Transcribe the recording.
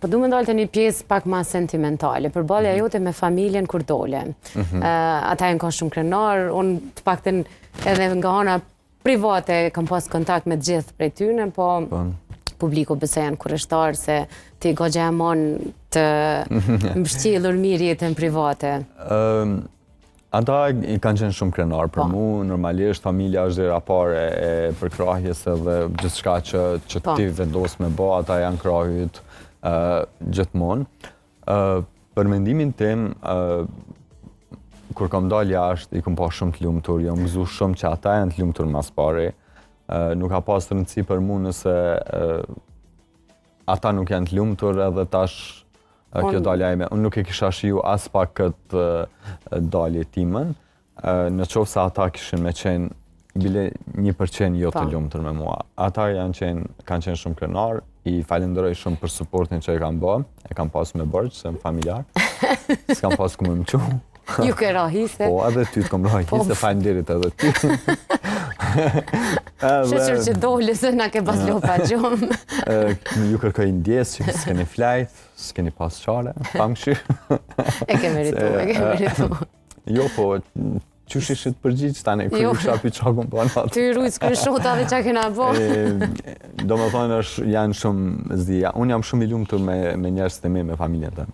Po du më ndalë të një pjesë pak ma sentimentale, përballja jote me familjen kur dole. Ata janë ka shumë krenar, unë të paktën edhe nga ana private kam pas kontakt me gjithë prej tyne, po publiku besoj janë kureshtar se ti goxha e mon të mbështjellur mirë jetën private. Ata i kanë qenë shumë krenar për mu, normalisht familja është dera pare e përkrahjes edhe gjithçka që ti vendos me bo, ata janë krahjit gjithmonë. Për mendimin tim, kur kam dalë jashtë, i kam pa shumë të lumtur, jam gëzu shumë që ata janë të lumtur mas pari. Nuk ka pas rëndësi për mu nëse ata nuk janë të lumtur edhe tash kjo dalja ime. Unë nuk e kisha shiju as pak këtë dalje timën, në qoftë se ata kishin me qenë bile 1% jo të lumtur me mua. Ata kanë qenë shumë krenar, i falenderoj shumë për suportin që e kam bë, e kam pas me bërgjë, se më familjar, s'kam pas ku më më qumë. Ju ke rahiste? Po, edhe ty të kom rahiste, falenderit edhe ty. Shqyr që dole se na ke pas lopa gjumë. Ju kërkoj ndjes që s'keni flajt, s'keni pas qare, pa më këshirë. E ke meritu. Jo, po, qysh ishit përgjith, tani, kërë ju shapi qa kom po natë. Ty rujt screenshota dhe qa kena bo. Do më thonë janë shumë zdia. Unë jam shumë i lumtur me njerëzit e mi, me familjen të.